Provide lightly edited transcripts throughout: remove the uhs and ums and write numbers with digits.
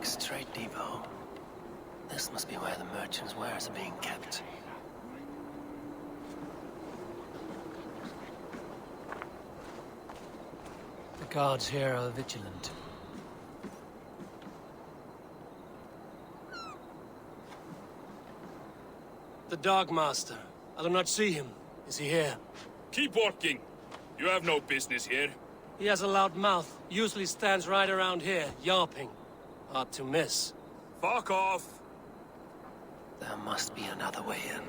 Next trade depot. This must be where the merchants' wares are being kept. The guards here are vigilant. The Dark Master. I do not see him. Is he here? Keep working. You have no business here. He has a loud mouth. Usually stands right around here, yawping. Hard to miss. Fuck off. There must be another way in.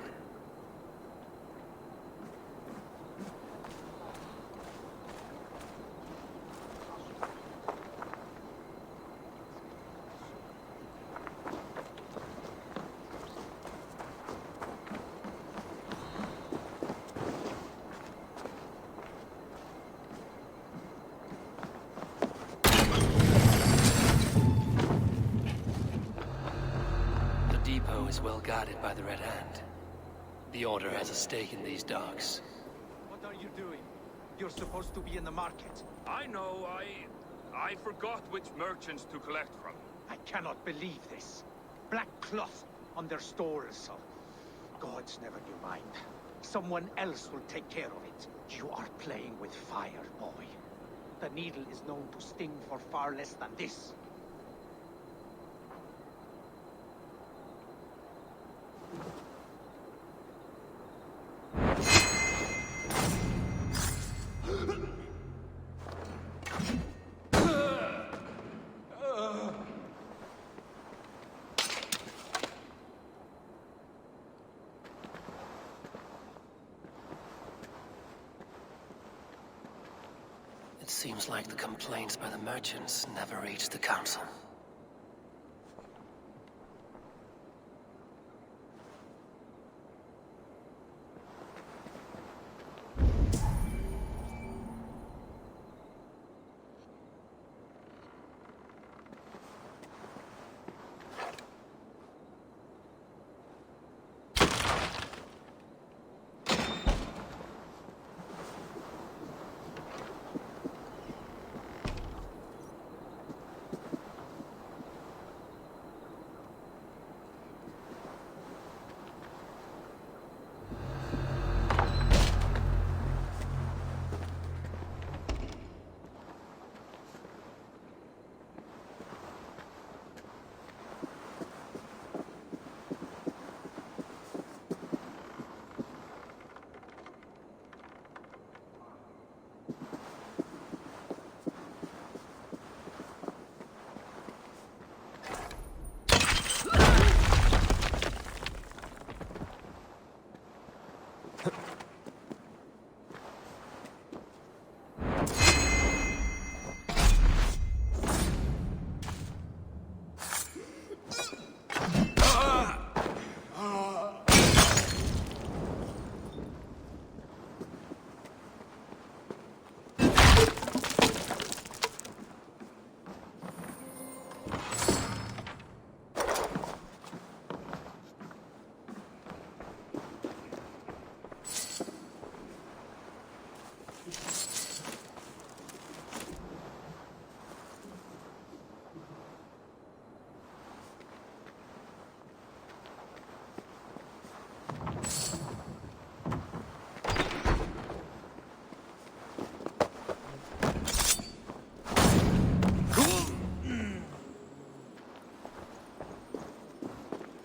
Is well guarded by the Red Hand. The Order has a stake in these docks. What are you doing? You're supposed to be in the market. I know, I forgot which merchants to collect from. I cannot believe this. Black cloth on their stores. Oh, gods never knew mine. Someone else will take care of it. You are playing with fire, boy. The needle is known to sting for far less than this. It seems like the complaints by the merchants never reached the council.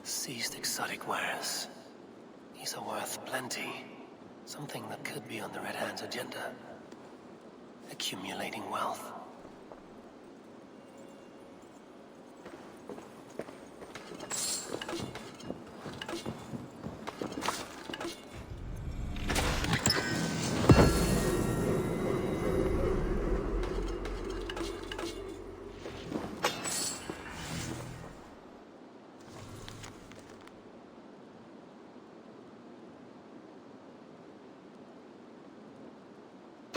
Seized exotic wares. These are worth plenty. Something that could be on the Red Hand's agenda. Accumulating wealth.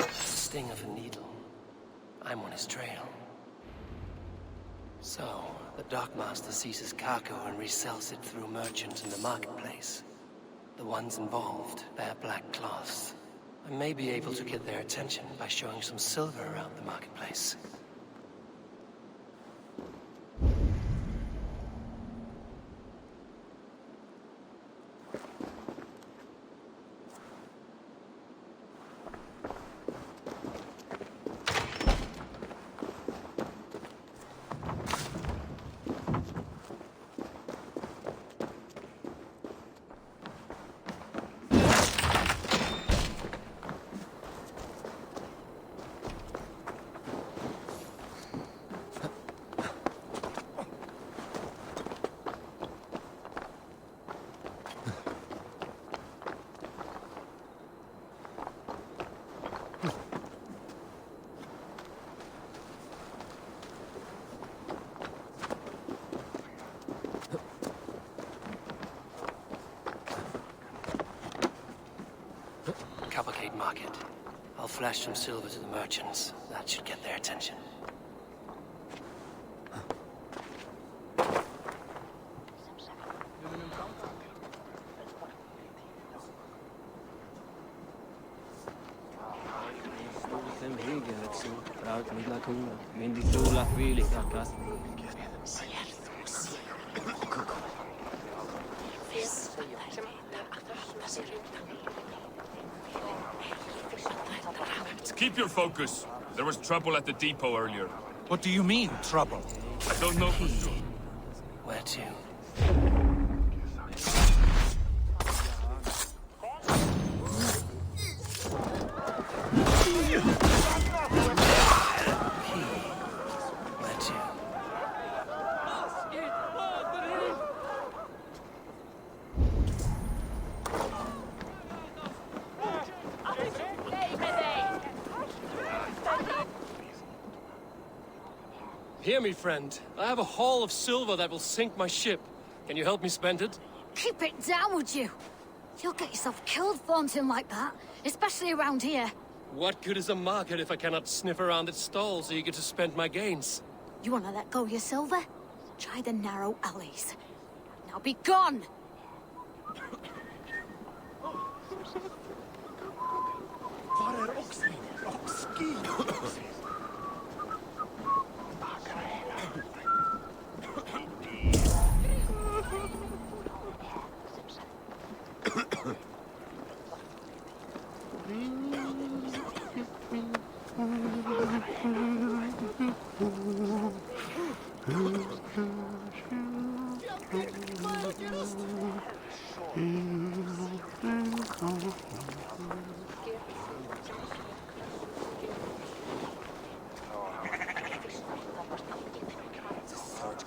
Sting of a needle. I'm on his trail. So, the Dockmaster seizes cargo and resells it through merchants in the marketplace. The ones involved wear black cloths. I may be able to get their attention by showing some silver around the marketplace. cavalcade market. I'll flash some silver to the merchants. That should get their attention. Keep your focus. There was trouble at the depot earlier. What do you mean, trouble? I don't know for sure. Where to? Hear me, friend. I have a haul of silver that will sink my ship. Can you help me spend it? Keep it down, would you? You'll get yourself killed flaunting like that, especially around here. What good is a market if I cannot sniff around its stalls eager to spend my gains? You want to let go of your silver? Try the narrow alleys. Now be gone!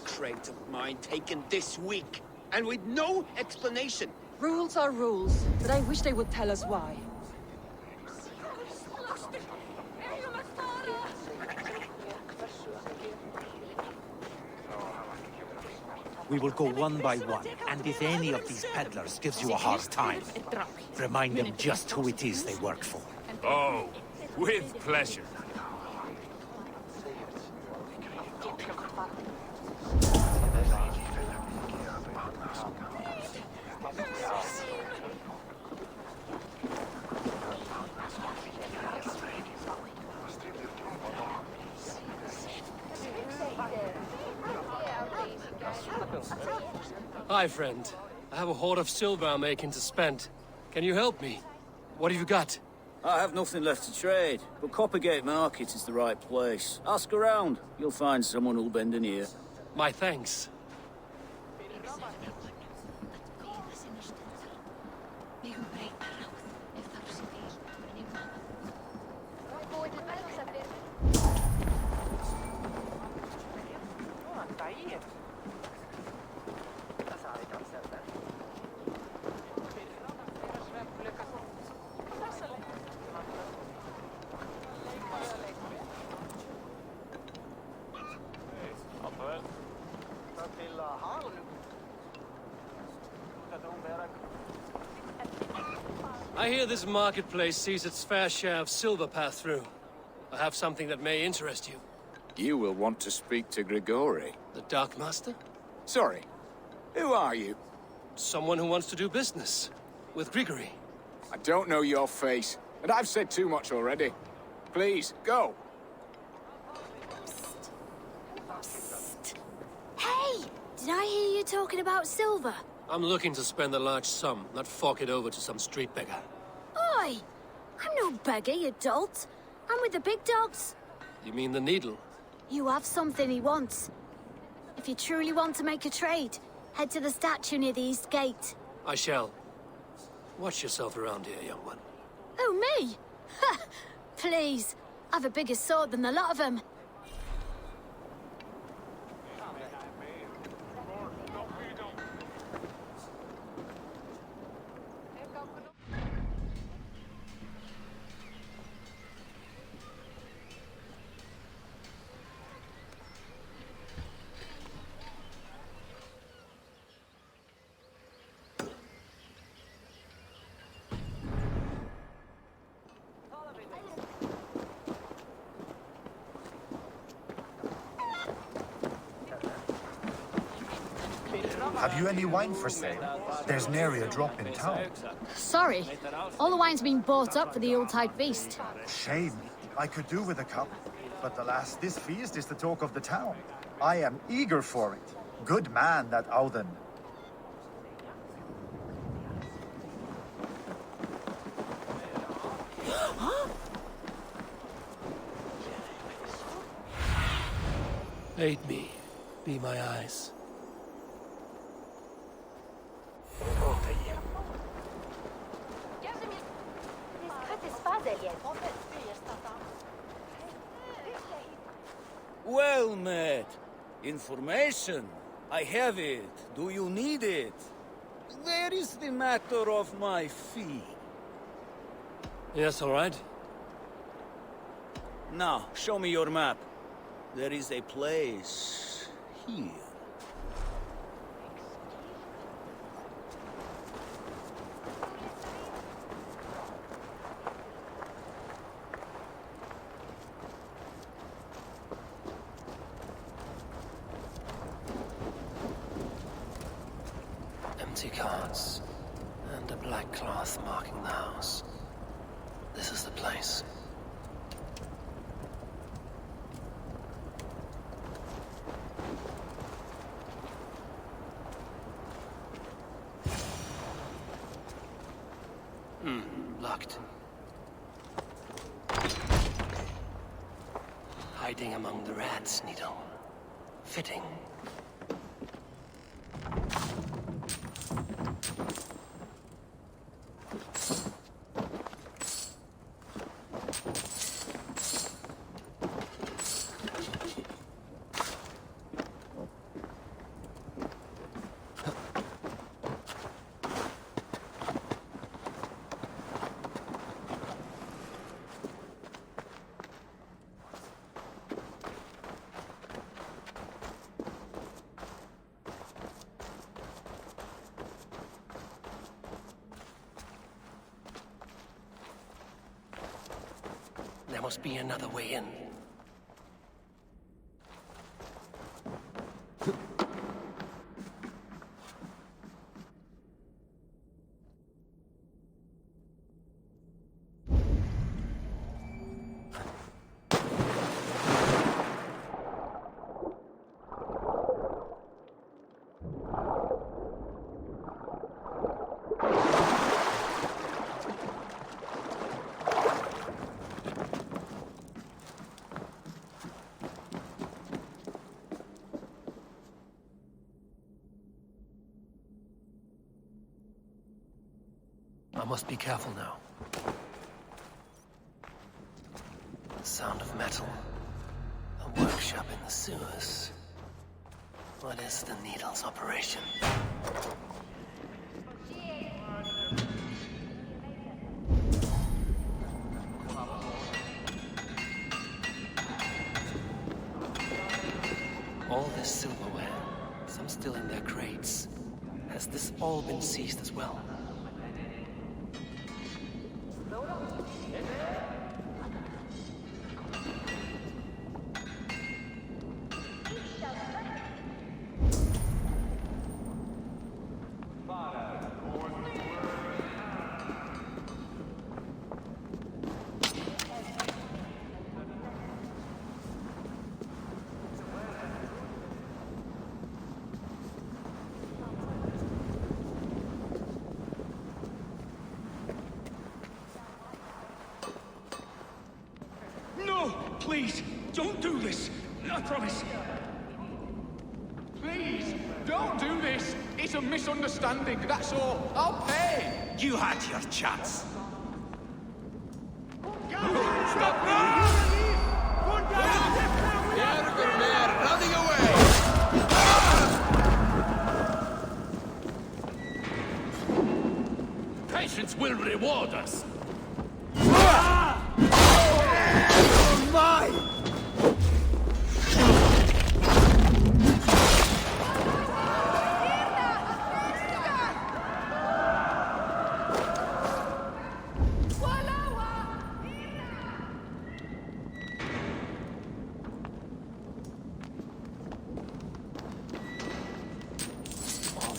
Crate of mine taken this week, and with no explanation. Rules are rules, but I wish they would tell us why. We will go one by one, and if any of these peddlers gives you a hard time, remind them just who it is they work for. Oh, with pleasure. Hi, friend. I have a hoard of silver I'm making to spend. Can you help me? What have you got? I have nothing left to trade, but Coppergate Market is the right place. Ask around. You'll find someone who'll bend an ear. My thanks. I hear this marketplace sees its fair share of silver pass through. I have something that may interest you. You will want to speak to Grigori. The Dark Master? Sorry, who are you? Someone who wants to do business. With Grigory. I don't know your face, and I've said too much already. Please, go. Hey! Did I hear you talking about silver? I'm looking to spend a large sum, not fork it over to some street beggar. Oi! I'm no beggar, you dolt. I'm with the big dogs. You mean the needle? You have something he wants. If you truly want to make a trade, head to the statue near the East Gate. I shall. Watch yourself around here, young one. Oh, me? Ha! Please. I've a bigger sword than the lot of them. Have you any wine for sale? There's nary a drop in town. Sorry. All the wine's been bought up for the Yuletide feast. Shame. I could do with a cup. But alas, this feast is the talk of the town. I am eager for it. Good man, that Auden. Aid me. Be my eyes. Well met. Information. I have it. Do you need it? There is the matter of my fee. Yes, all right. Now, show me your map. There is a place here. Empty carts, and a black cloth marking the house. This is the place. Locked. Hiding among the rats, Needle. Fitting. There must be another way in. I must be careful now. The sound of metal. A workshop in the sewers. What is the Needle's operation? All this silverware, some still in their crates. Has this all been seized as well? Please, don't do this. I promise. Please, don't do this. It's a misunderstanding, that's all. I'll pay. You had your chance. Stop now! Running away! Patience will reward us. All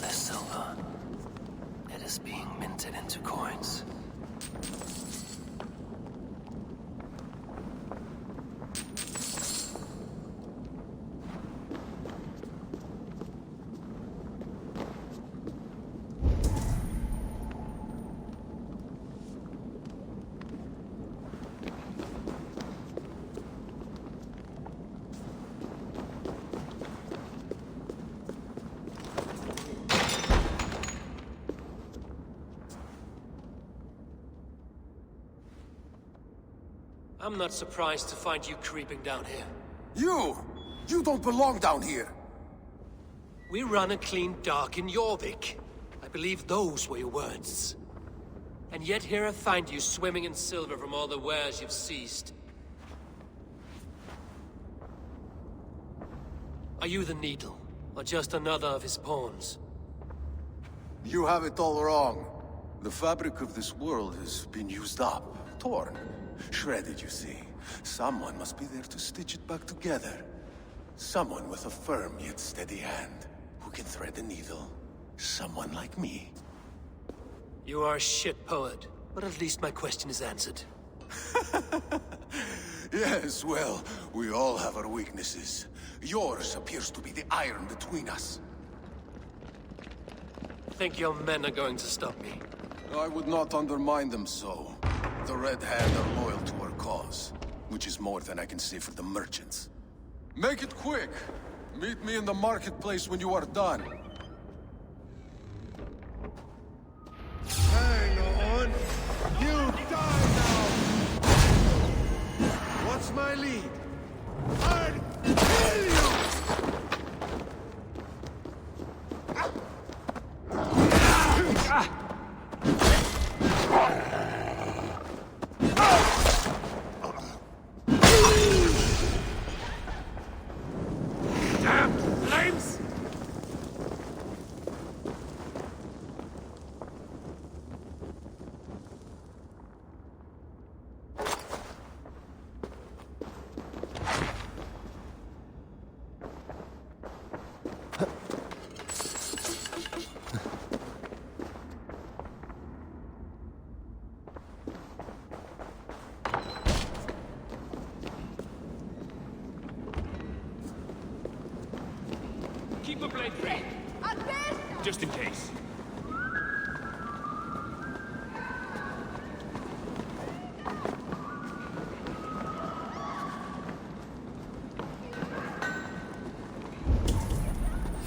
I'm not surprised to find you creeping down here. You don't belong down here! We run a clean dock in Jorvik. I believe those were your words. And yet here I find you swimming in silver from all the wares you've seized. Are you the Needle, or just another of his pawns? You have it all wrong. The fabric of this world has been used up, torn, shredded, you see. Someone must be there to stitch it back together. Someone with a firm yet steady hand, who can thread the needle. Someone like me. You are a shit poet, but at least my question is answered. Yes, well, we all have our weaknesses. Yours appears to be the iron between us. Think your men are going to stop me? I would not undermine them so. The Red Hand are loyal to our cause, which is more than I can say for the merchants. Make it quick! Meet me in the marketplace when you are done. Hang on! You die now! What's my lead? I'll kill you! Damn flames! Keep a blade free. Just in case.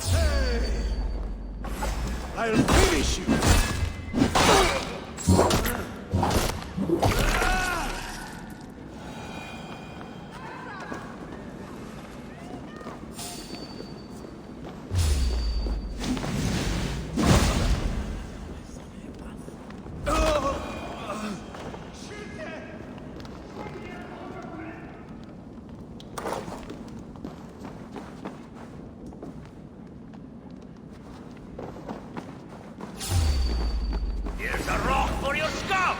Hey! I'll finish you! Here's a rock for your scalp!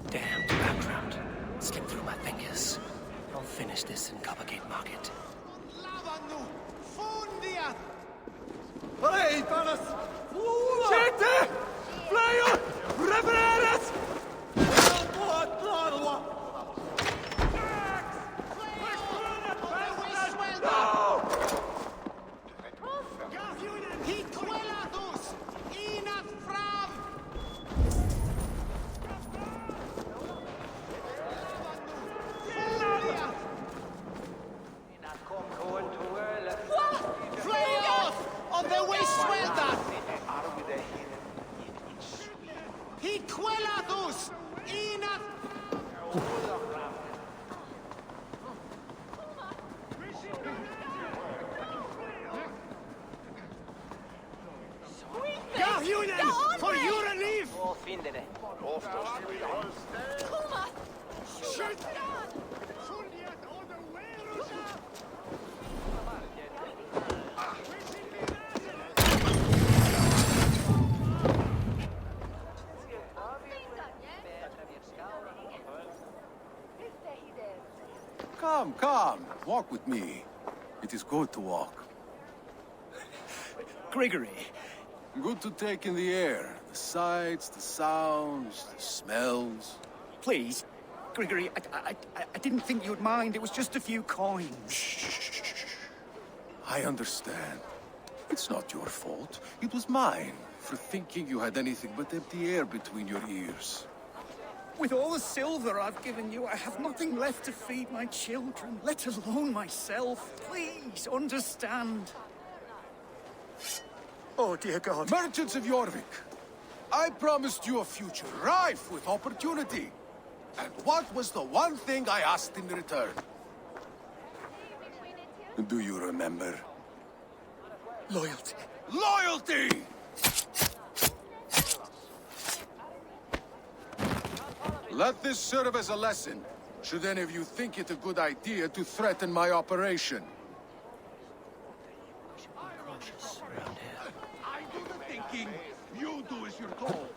Damned background. Slipped through my fingers. I'll finish this in Coppergate Market. Hej, panas! Siete! Flyot! Revereres! On the way, suelta! He cuelados! Ina! Come, come. Walk with me. It is good to walk. Gregory. Good to take in the air. The sights, the sounds, the smells. Please, Gregory, I didn't think you'd mind. It was just a few coins. Shh. I understand. It's not your fault. It was mine, for thinking you had anything but empty air between your ears. With all the silver I've given you, I have nothing left to feed my children, let alone myself. Please, understand. Oh, dear God. Merchants of Jorvik, I promised you a future rife with opportunity. And what was the one thing I asked in return? Do you remember? Loyalty. Loyalty! Let this serve as a lesson, should any of you think it a good idea to threaten my operation. I do the thinking, you do as you're told.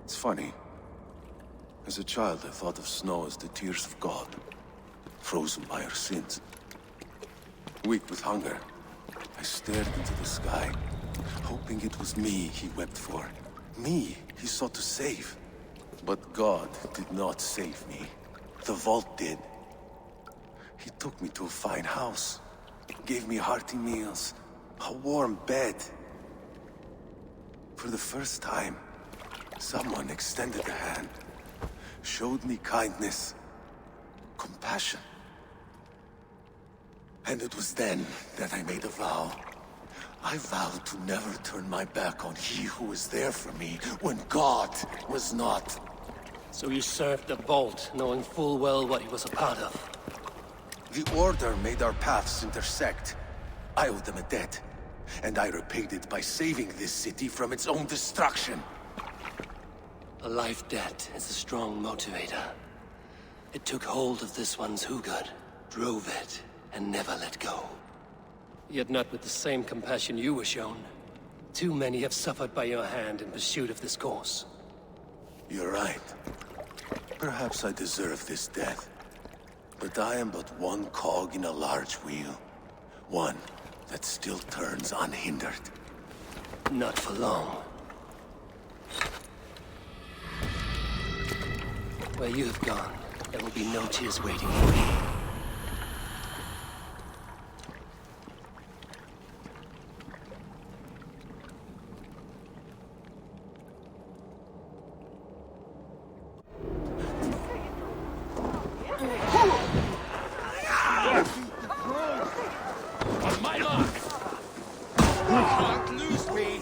It's funny. As a child, I thought of snow as the tears of God, frozen by our sins. Weak with hunger, I stared into the sky, hoping it was me he wept for. Me he sought to save. But God did not save me. The vault did. He took me to a fine house, gave me hearty meals, a warm bed. For the first time, someone extended a hand, showed me kindness, compassion. And it was then that I made a vow. I vowed to never turn my back on he who was there for me when God was not. So you served the Vault, knowing full well what he was a part of. The Order made our paths intersect. I owed them a debt, and I repaid it by saving this city from its own destruction. A life debt is a strong motivator. It took hold of this one's Hugad, drove it, and never let go. Yet not with the same compassion you were shown. Too many have suffered by your hand in pursuit of this course. You're right. Perhaps I deserve this death. But I am but one cog in a large wheel. One that still turns unhindered. Not for long. Where you have gone, there will be no tears waiting for me. On my mark! You can't lose me!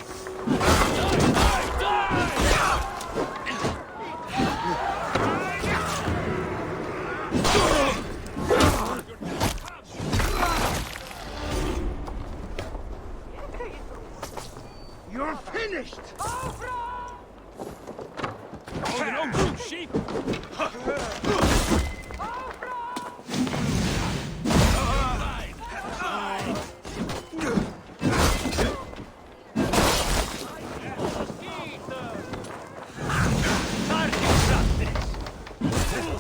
You're finished! Hold it on, you sheep!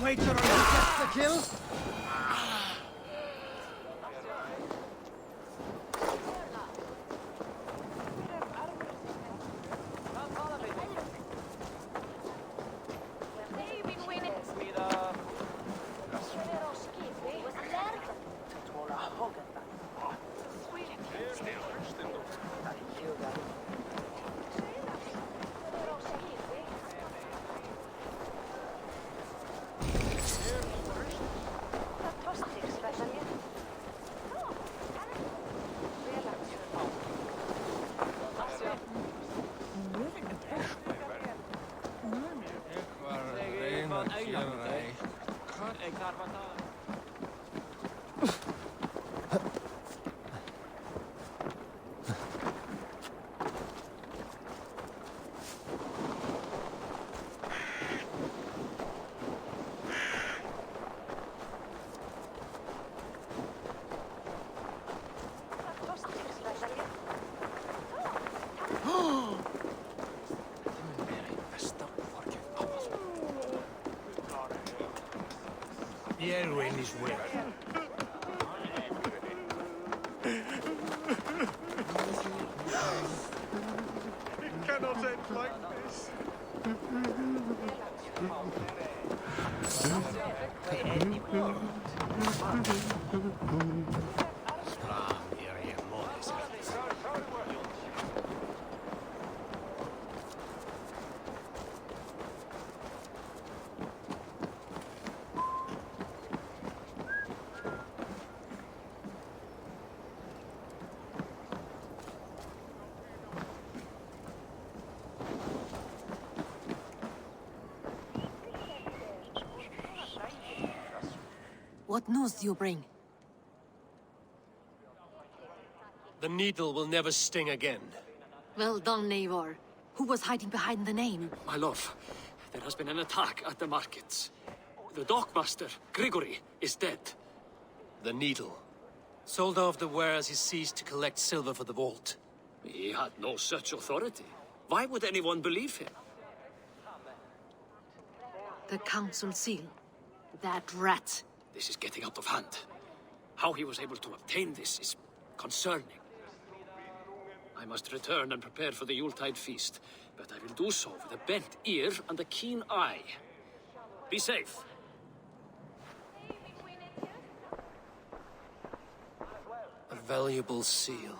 Wait till I get the kill. Eowyn is well. It cannot end like this. What news do you bring? The needle will never sting again. Well done, Eivor. Who was hiding behind the name? My love, there has been an attack at the markets. The dockmaster, Grigory, is dead. The needle. Sold off the wares he seized to collect silver for the vault. He had no such authority. Why would anyone believe him? The council seal. That rat. This is getting out of hand. How he was able to obtain this is concerning. I must return and prepare for the Yuletide feast, but I will do so with a bent ear and a keen eye. Be safe. A valuable seal.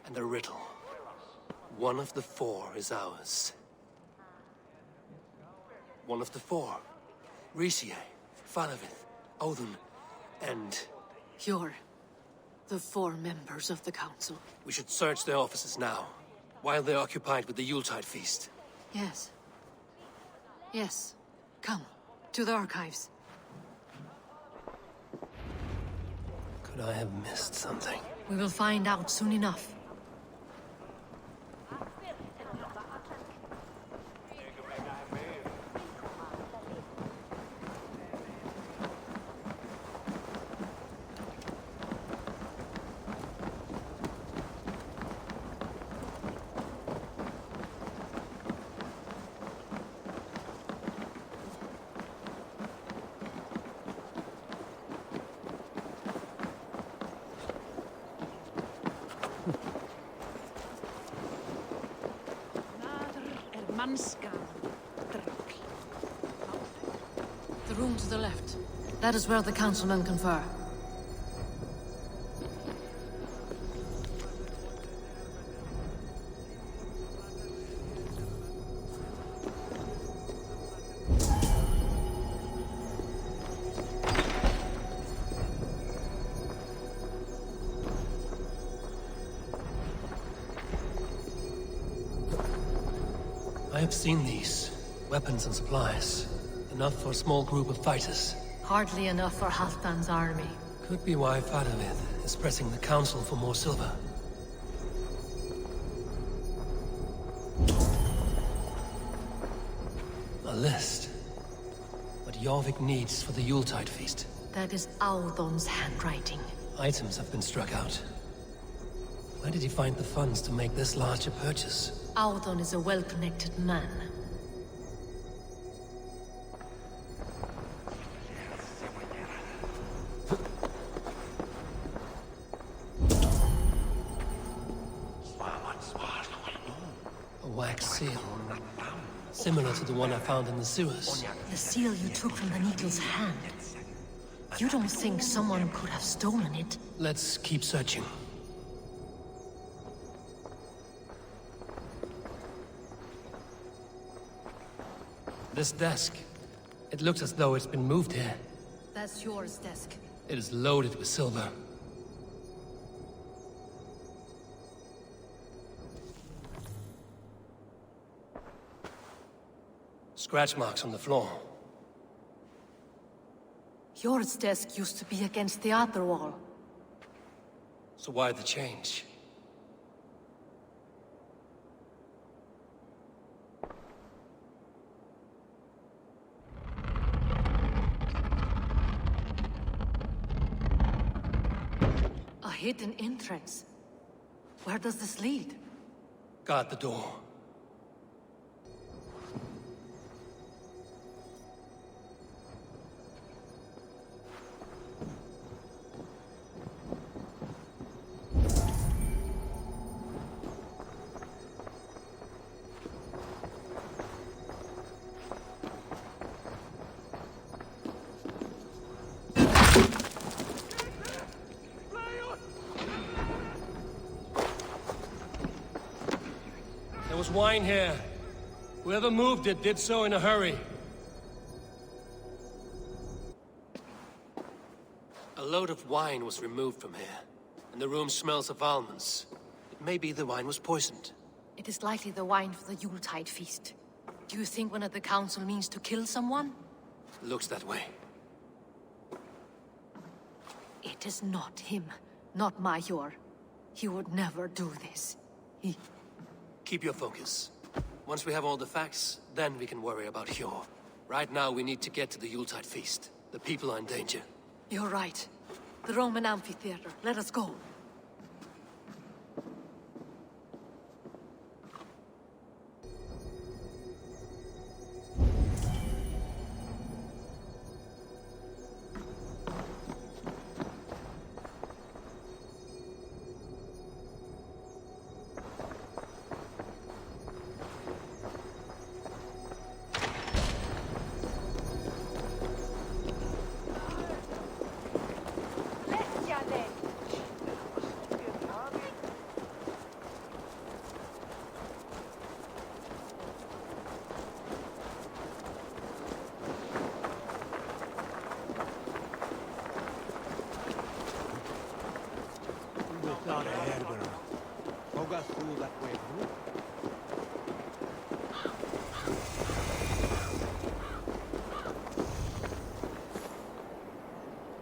And a riddle. One of the four is ours. One of the four. Riesier, Falavith, Odin, and... You're the four members of the council. We should search their offices now, while they're occupied with the Yuletide feast. Yes. Yes. Come, to the archives. Could I have missed something? We will find out soon enough. The room to the left. That is where the councilmen confer. I have seen these. Weapons and supplies. Enough for a small group of fighters. Hardly enough for Halfdan's army. Could be why Faravith is pressing the council for more silver. A list. What Jorvik needs for the Yuletide feast. That is Audon's handwriting. Items have been struck out. Where did he find the funds to make this large a purchase? Audon is a well-connected man. A wax seal. Similar to the one I found in the sewers. The seal you took from the needle's hand. You don't think someone could have stolen it? Let's keep searching. This desk. It looks as though it's been moved here. That's yours, desk. It is loaded with silver. Scratch marks on the floor. Yours desk used to be against the other wall. So why the change? A hidden entrance. Where does this lead? Guard the door. There was wine here. Whoever moved it did so in a hurry. A load of wine was removed from here, and the room smells of almonds. It may be the wine was poisoned. It is likely the wine for the Yuletide feast. Do you think one of the council means to kill someone? Looks that way. It is not him, not Major. He would never do this. Keep your focus. Once we have all the facts, then we can worry about Hjor. Right now, we need to get to the Yuletide feast. The people are in danger. You're right. The Roman amphitheater. Let us go.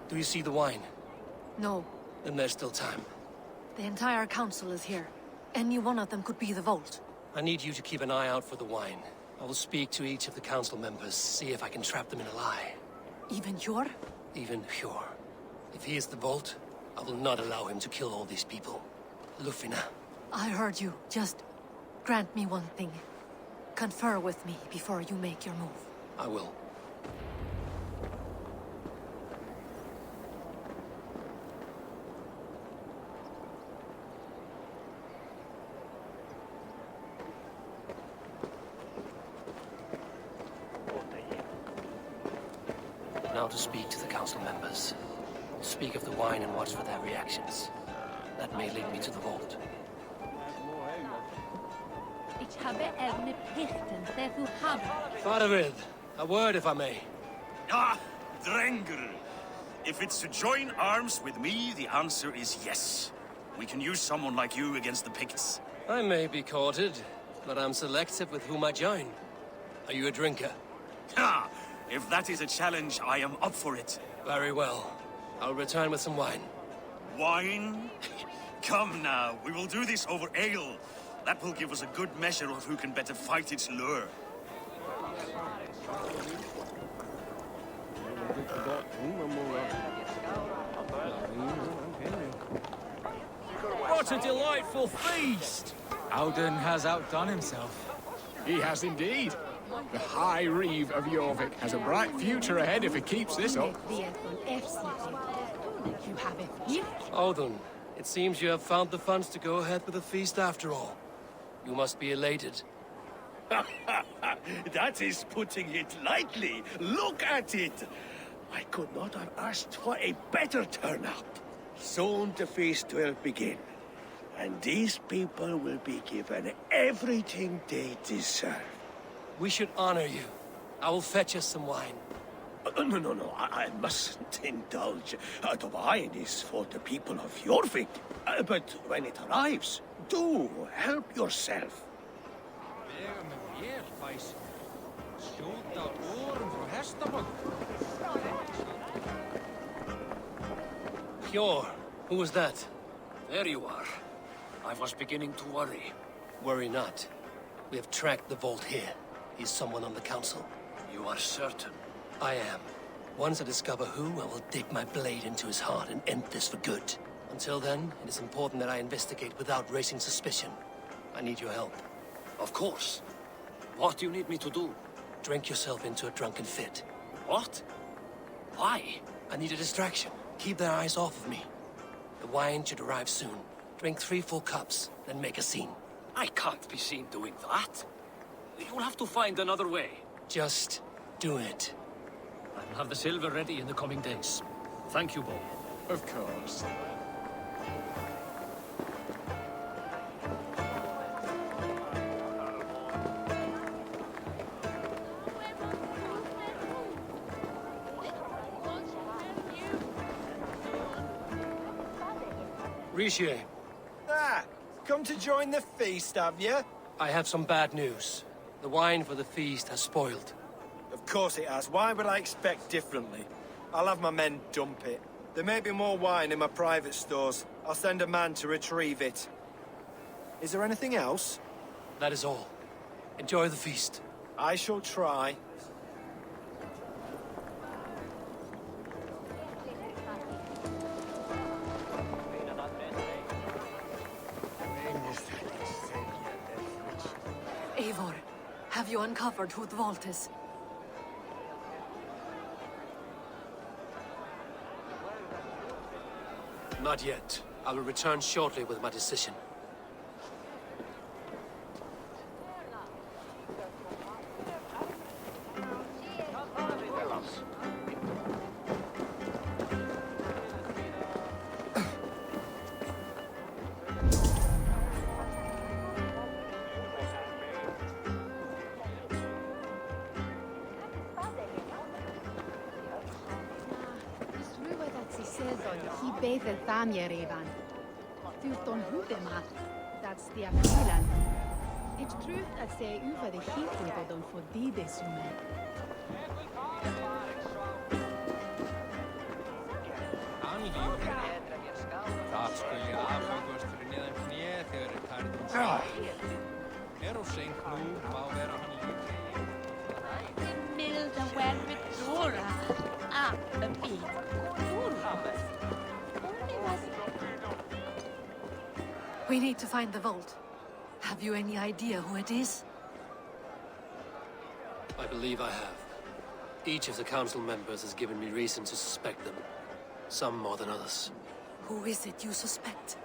Do you see the wine? No. Then there's still time. The entire council is here. Any one of them could be the vault. I need you to keep an eye out for the wine. I will speak to each of the council members, see if I can trap them in a lie. Even Hjor? Even Hjor. If he is the vault, I will not allow him to kill all these people. Lufina. I heard you. Just grant me one thing. Confer with me before you make your move. I will. Now to speak to the council members. Speak of the wine and watch for their reactions. That may lead me to the vault. Fathervid, a word if I may. Ah, Drengr. If it's to join arms with me, the answer is yes. We can use someone like you against the Picts. I may be courted, but I'm selective with whom I join. Are you a drinker? Ha! If that is a challenge, I am up for it. Very well. I'll return with some wine. Wine? Come now, we will do this over ale. That will give us a good measure of who can better fight its lure. What a delightful feast! Auden has outdone himself. He has indeed. The High Reeve of Jorvik has a bright future ahead if he keeps this up. Auden, it seems you have found the funds to go ahead with the feast after all. You must be elated. That is putting it lightly. Look at it. I could not have asked for a better turnout. Soon the feast will begin. And these people will be given everything they deserve. We should honor you. I will fetch us some wine. No, I mustn't indulge. The wine is for the people of Jorvik. But when it arrives, do help yourself. Hjor, who was that? There you are. I was beginning to worry. Worry not. We have tracked the vault here. He's someone on the council. You are certain? I am. Once I discover who, I will dig my blade into his heart and end this for good. Until then, it is important that I investigate without raising suspicion. I need your help. Of course. What do you need me to do? Drink yourself into a drunken fit. What? Why? I need a distraction. Keep their eyes off of me. The wine should arrive soon. Drink 3 full cups, then make a scene. I can't be seen doing that. You'll have to find another way. Just do it. I'll have the silver ready in the coming days. Thank you, Bo. Of course. Richier, Ah, come to join the feast, have you? I have some bad news. The wine for the feast has spoiled. Of course it has. Why would I expect differently? I'll have my men dump it. There may be more wine in my private stores. I'll send a man to retrieve it. Is there anything else? That is all. Enjoy the feast. I shall try. Eivor, have you uncovered who the vault is? Not yet. I will return shortly with my decision. Beither Thamir Evan. Tuton Hudema, that's the Aquilan. It's truth I say over the heat with on for Dides human. Það skuli afhugast fyrir neðan kné þegar tærðum sá. Er of seint nú, má vera hann líka. Milda werfið Dora. A bit. We need to find the vault. Have you any idea who it is? I believe I have. Each of the council members has given me reason to suspect them. Some more than others. Who is it you suspect?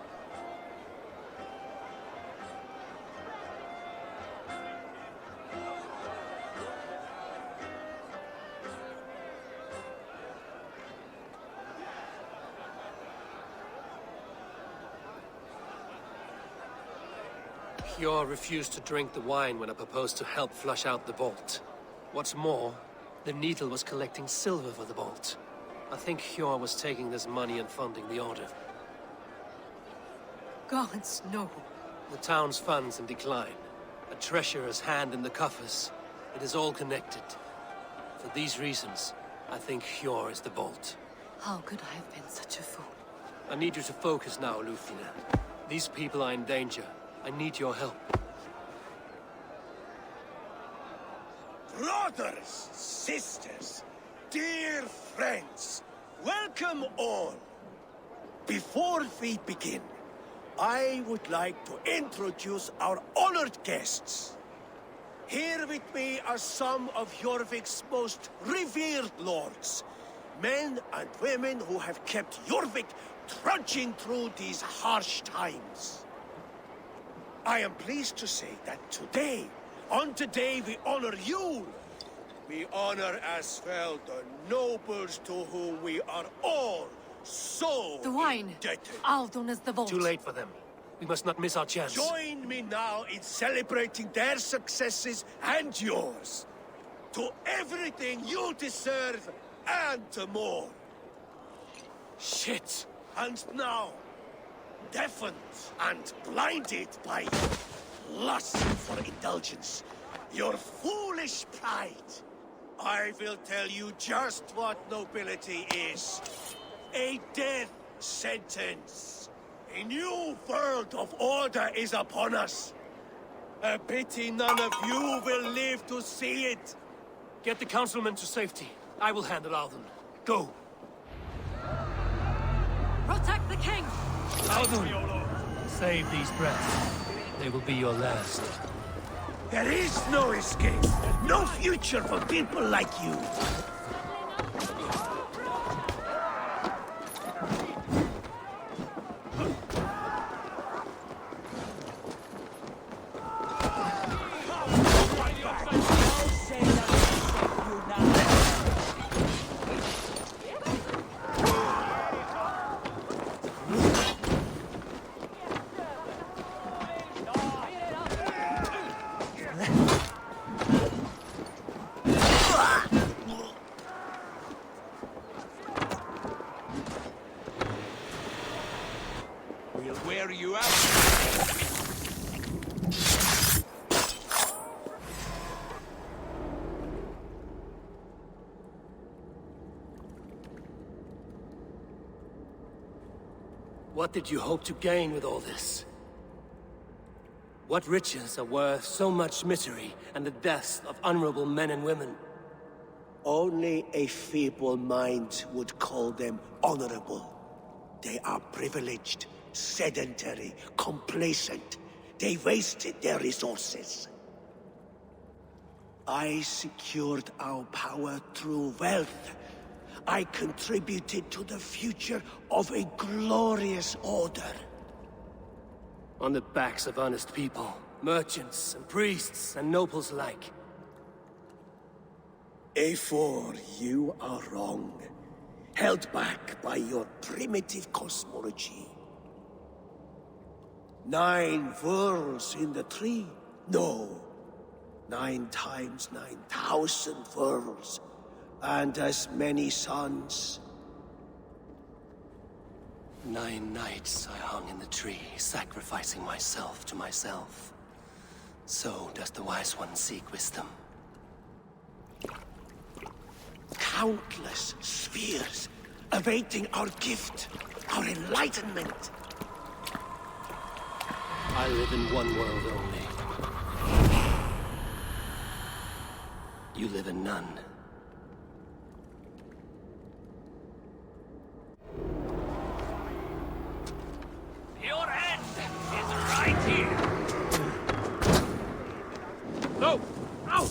Hjor refused to drink the wine when I proposed to help flush out the vault. What's more, the Needle was collecting silver for the vault. I think Hjor was taking this money and funding the Order. Gods, no. The town's funds in decline. A treasurer's hand in the coffers. It is all connected. For these reasons, I think Hjor is the vault. How could I have been such a fool? I need you to focus now, Lufina. These people are in danger. I need your help. Brothers, sisters, dear friends, welcome all. Before we begin, I would like to introduce our honored guests. Here with me are some of Jorvik's most revered lords, men and women who have kept Jorvik trudging through these harsh times. I am pleased to say that today, on today we honor you. We honor as well the nobles to whom we are all so The wine. indebted. Aldon is the vault. Too late for them. We must not miss our chance. Join me now in celebrating their successes and yours. To everything you deserve and more. Shit! And now, deafened and blinded by lust for indulgence, your foolish pride, I will tell you just what nobility is. A death sentence. A new world of order is upon us. A pity none of you will live to see it. Get the councilmen to safety. I will handle Alden. Go! Protect the king! Alden! Save these breaths. They will be your last. There is no escape. No future for people like you. What did you hope to gain with all this? What riches are worth so much misery and the deaths of honorable men and women? Only a feeble mind would call them honorable. They are privileged, sedentary, complacent. They wasted their resources. I secured our power through wealth. I contributed to the future of a glorious order. On the backs of honest people, merchants and priests and nobles alike. Eivor, you are wrong. Held back by your primitive cosmology. 9 worlds in the tree? No. 9 times 9,000 worlds. And as many suns. 9 nights I hung in the tree, sacrificing myself to myself. So does the Wise One seek wisdom. Countless spheres, awaiting our gift, our enlightenment. I live in one world only. You live in none. Your end is right here! No! Ow!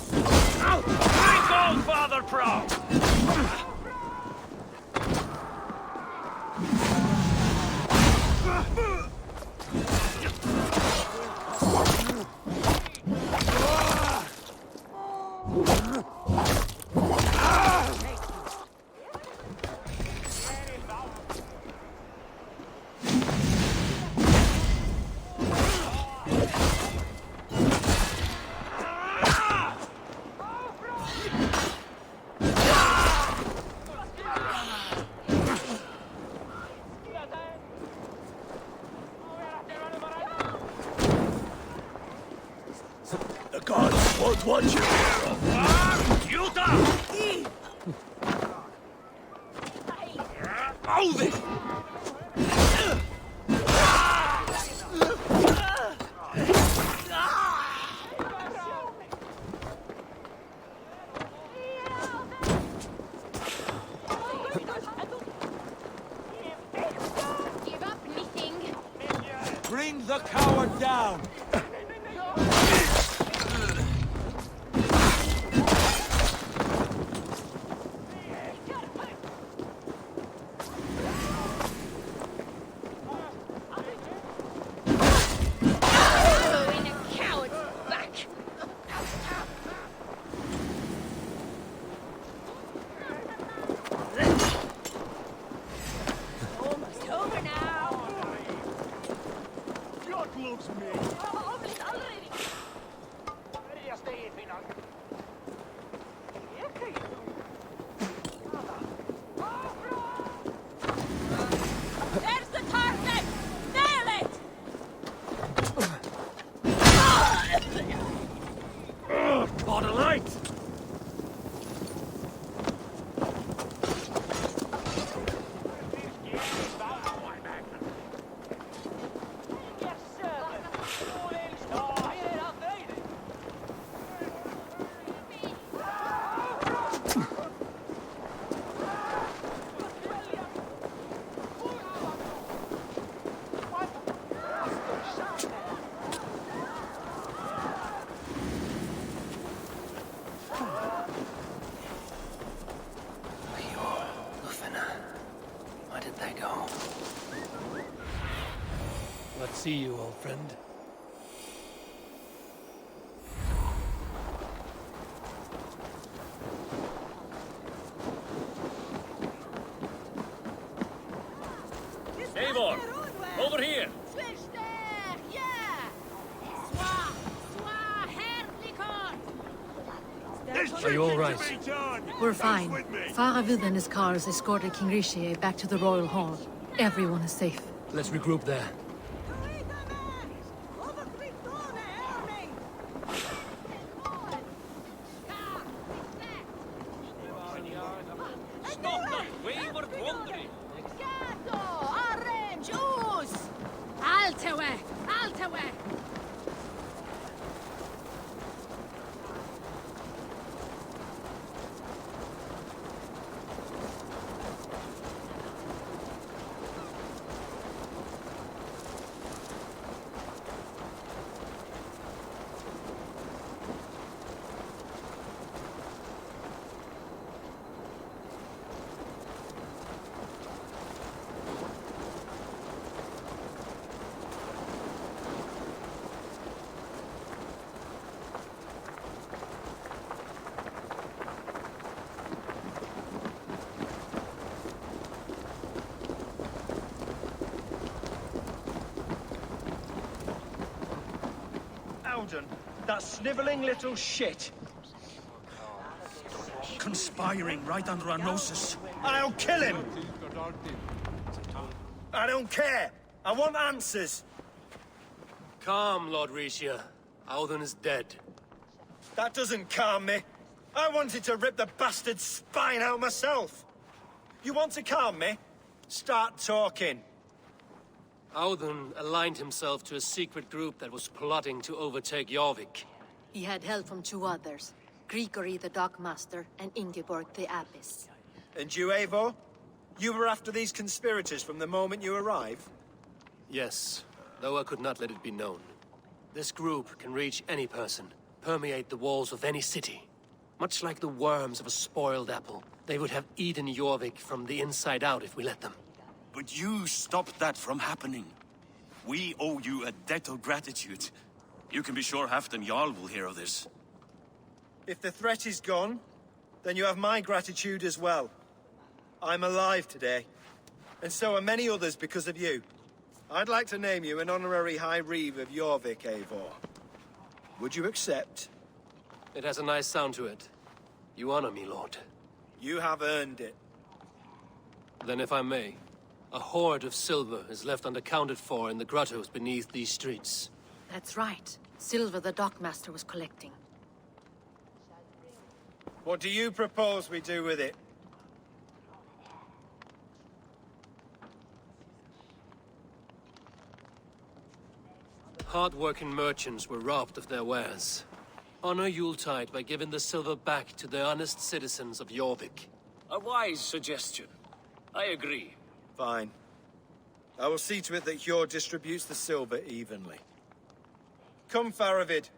Ow! Drink on, Father Proud! The gods won't want you here. Move it! Give up anything. Bring the coward down! Let's see you, old friend. Eivor! Over here! Are you all right? We're fine. Faravid and his cars escorted King Rishi back to the Royal Hall. Everyone is safe. Let's regroup there. Stop that wayward wandering! Alden, that sniveling little shit. Conspiring right under our noses. I'll kill him! I don't care! I want answers! Calm, Lord Risha. Alden is dead. That doesn't calm me. I wanted to rip the bastard's spine out myself. You want to calm me? Start talking. Alden aligned himself to a secret group that was plotting to overtake Jorvik. He had help from two others, Grigory the Dockmaster and Ingeborg the Abbess. And you, Eivor? You were after these conspirators from the moment you arrived? Yes, though I could not let it be known. This group can reach any person, permeate the walls of any city. Much like the worms of a spoiled apple, they would have eaten Jorvik from the inside out if we let them. But you stopped that from happening. We owe you a debt of gratitude. You can be sure Halfdan Jarl will hear of this. If the threat is gone, then you have my gratitude as well. I'm alive today, and so are many others because of you. I'd like to name you an honorary High Reeve of Jorvik, Eivor. Would you accept? It has a nice sound to it. You honor me, Lord. You have earned it. Then if I may, a hoard of silver is left unaccounted for in the grottos beneath these streets. That's right. Silver the Dockmaster was collecting. What do you propose we do with it? Hard-working merchants were robbed of their wares. Honor Yuletide by giving the silver back to the honest citizens of Jorvik. A wise suggestion. I agree. Fine. I will see to it that Hjord distributes the silver evenly. Come, Faravid.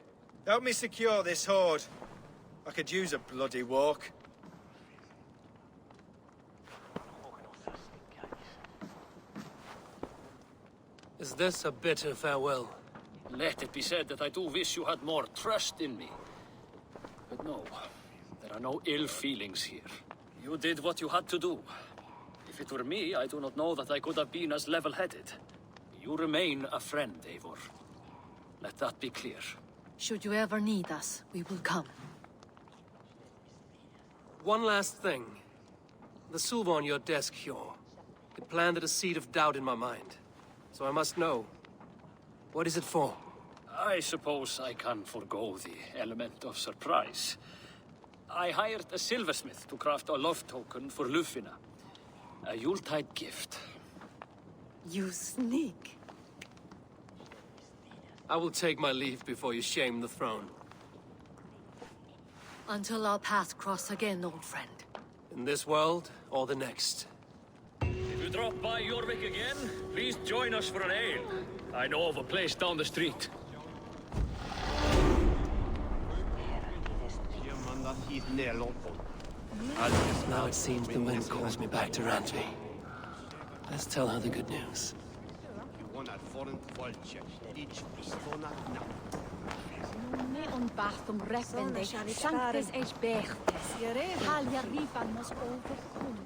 Help me secure this hoard. I could use a bloody walk. Is this a bitter farewell? Let it be said that I do wish you had more trust in me. But no, there are no ill feelings here. You did what you had to do. If it were me, I do not know that I could have been as level-headed. You remain a friend, Eivor. Let that be clear. Should you ever need us, we will come. One last thing. The silver on your desk, Hjord. It planted a seed of doubt in my mind. So I must know. What is it for? I suppose I can forgo the element of surprise. I hired a silversmith to craft a love token for Lufina. A Yuletide gift. You sneak. I will take my leave before you shame the throne. Until our paths cross again, old friend. In this world, or the next. If you drop by Jorvik again, please join us for an ale. I know of a place down the street. Now it seems the wind calls me back to Randvi. Let's tell her the good news. On Bathum Reppende, Sanctus Eich Bechtes, Halia Rifan mos overkom.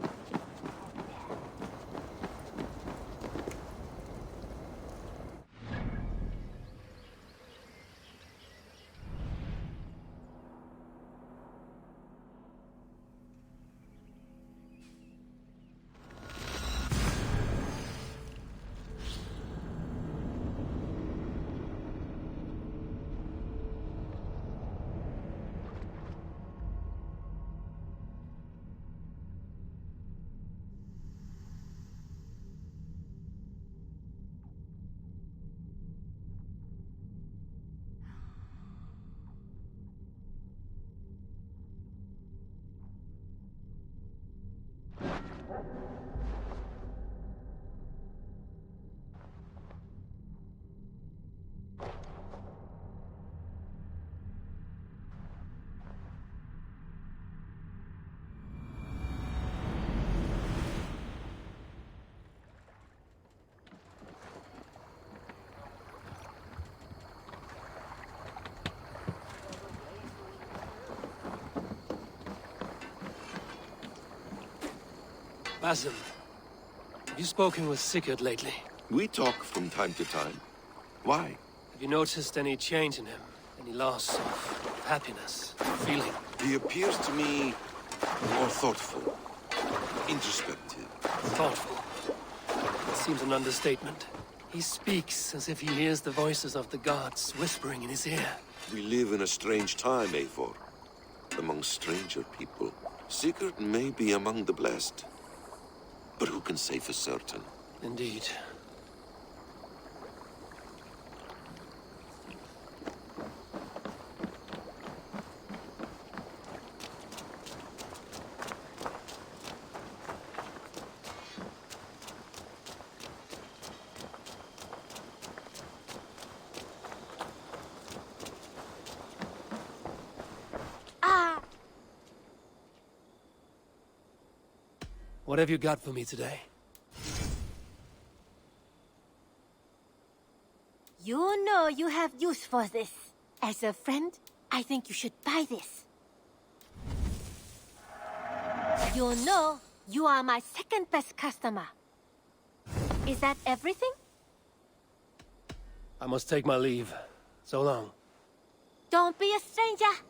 Basim, have you spoken with Sigurd lately? We talk from time to time. Why? Have you noticed any change in him? Any loss of happiness, feeling? He appears to me more thoughtful, introspective. Thoughtful. It seems an understatement. He speaks as if he hears the voices of the gods whispering in his ear. We live in a strange time, Eivor. Among stranger people. Sigurd may be among the blessed. But who can say for certain? Indeed. What have you got for me today? You know you have use for this. As a friend, I think you should buy this. You know, you are my second best customer. Is that everything? I must take my leave. So long. Don't be a stranger.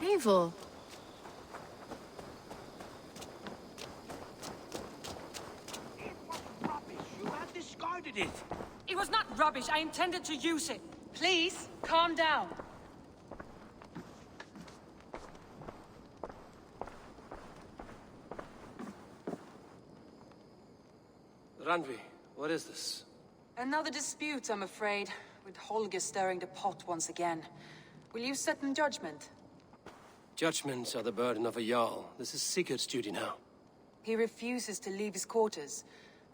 Eivor. You had discarded it. It was not rubbish. I intended to use it. Please, calm down. Randvi, what is this? Another dispute, I'm afraid, with Holger stirring the pot once again. Will you set in judgment? Judgments are the burden of a Jarl. This is Sigurd's duty now. He refuses to leave his quarters.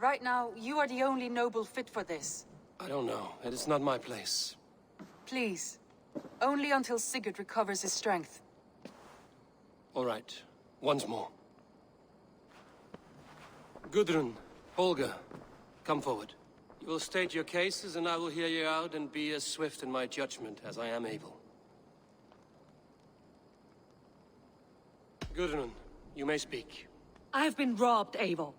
Right now, you are the only noble fit for this. I don't know. It is not my place. Please. Only until Sigurd recovers his strength. All right. Once more. Gudrun, Holger, come forward. You will state your cases, and I will hear you out and be as swift in my judgment as I am able. Gudrun, you may speak. I have been robbed, Eivor.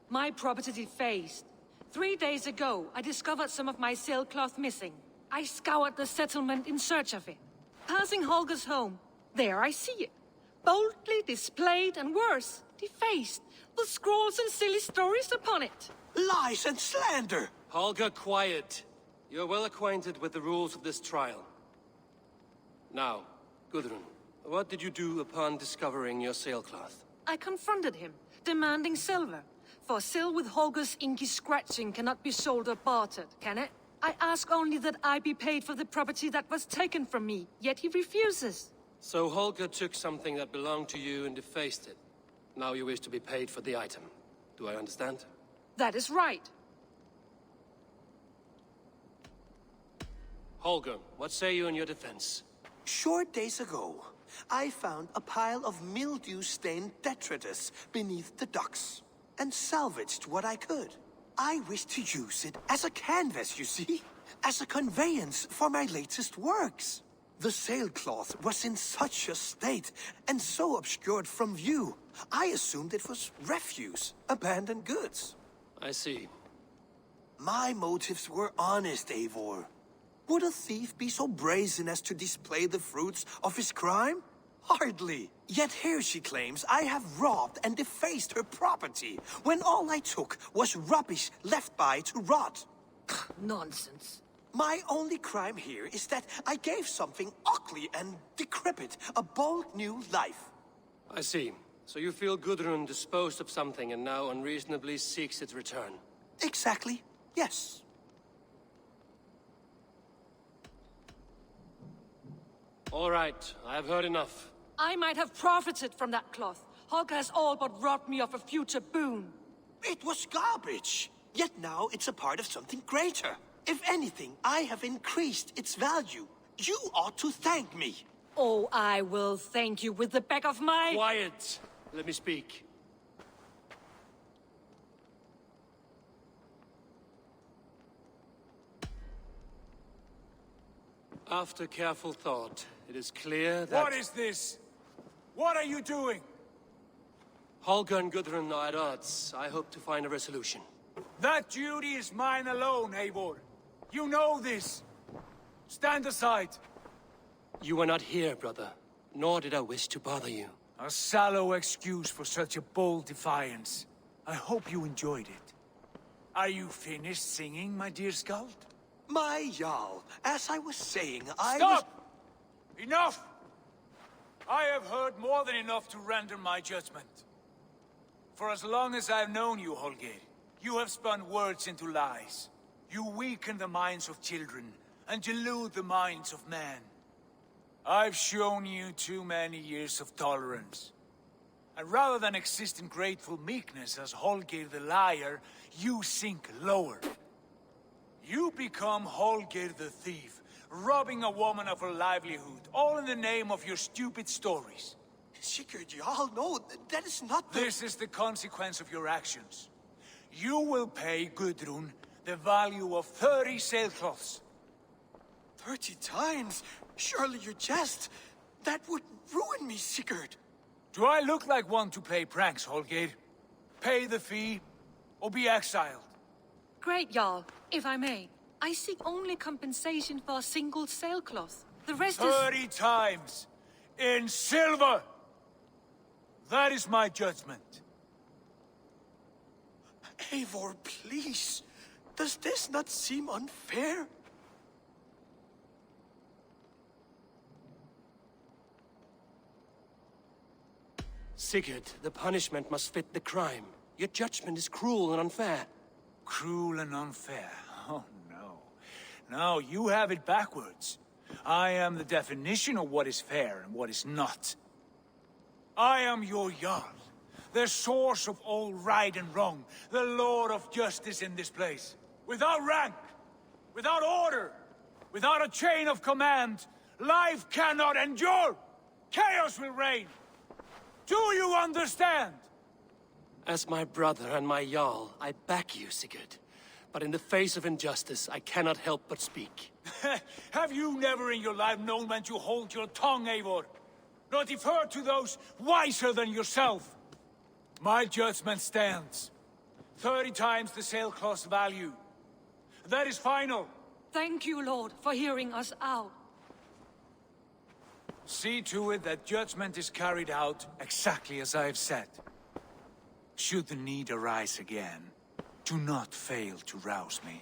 My property defaced. 3 days ago, I discovered some of my sailcloth missing. I scoured the settlement in search of it. Passing Holger's home, there I see it. Boldly displayed and worse, defaced, with scrolls and silly stories upon it. Lies and slander! Holger, quiet. You're well acquainted with the rules of this trial. Now, Gudrun, what did you do upon discovering your sailcloth? I confronted him, demanding silver. For sil with Holger's inky scratching cannot be sold or bartered, can it? I ask only that I be paid for the property that was taken from me, yet he refuses. So Holger took something that belonged to you and defaced it. Now you wish to be paid for the item. Do I understand? That is right. Holger, what say you in your defense? Short days ago, I found a pile of mildew-stained detritus beneath the docks, and salvaged what I could. I wished to use it as a canvas, you see? As a conveyance for my latest works. The sailcloth was in such a state, and so obscured from view, I assumed it was refuse, abandoned goods. I see. My motives were honest, Eivor. Would a thief be so brazen as to display the fruits of his crime? Hardly. Yet here she claims I have robbed and defaced her property, when all I took was rubbish left by to rot. Nonsense. My only crime here is that I gave something ugly and decrepit a bold new life. I see. So you feel Gudrun disposed of something and now unreasonably seeks its return? Exactly, yes. All right, I have heard enough. I might have profited from that cloth. Holger has all but robbed me of a future boon. It was garbage. Yet now it's a part of something greater. If anything, I have increased its value. You ought to thank me. Oh, I will thank you with the back of my... Quiet! Let me speak. After careful thought, it is clear that... What is this? What are you doing? Holger and Gudrun are at odds. I hope to find a resolution. That duty is mine alone, Eivor. You know this. Stand aside. You were not here, brother. Nor did I wish to bother you. A sallow excuse for such a bold defiance. I hope you enjoyed it. Are you finished singing, my dear Skald? My Jarl, as I was saying, Stop! Enough! I have heard more than enough to render my judgment. For as long as I've known you, Holger, you have spun words into lies. You weaken the minds of children, and delude the minds of men. I've shown you too many years of tolerance. And rather than exist in grateful meekness as Holger the liar, you sink lower. You become Holger the thief, robbing a woman of her livelihood, all in the name of your stupid stories. Sigurd, Jarl, no, that is not the... This is the consequence of your actions. You will pay Gudrun the value of 30 sailcloths. 30 times? Surely you jest. That would ruin me, Sigurd. Do I look like one to play pranks, Holger? Pay the fee, or be exiled. Great, Jarl. If I may, I seek only compensation for a single sailcloth. The rest 30 times! In silver! That is my judgment. Eivor, please. Does this not seem unfair? Sigurd, the punishment must fit the crime. Your judgment is cruel and unfair. Cruel and unfair? Oh, no. No, you have it backwards. I am the definition of what is fair and what is not. I am your Jarl, the source of all right and wrong, the Lord of justice in this place. Without rank, without order, without a chain of command, life cannot endure! Chaos will reign! Do you understand? As my brother and my Jarl, I back you, Sigurd. But in the face of injustice, I cannot help but speak. Have you never in your life known when to hold your tongue, Eivor? Nor defer to those wiser than yourself? My judgment stands. 30 times the sailcloth's value. That is final. Thank you, Lord, for hearing us out. See to it that judgment is carried out exactly as I have said. Should the need arise again, do not fail to rouse me.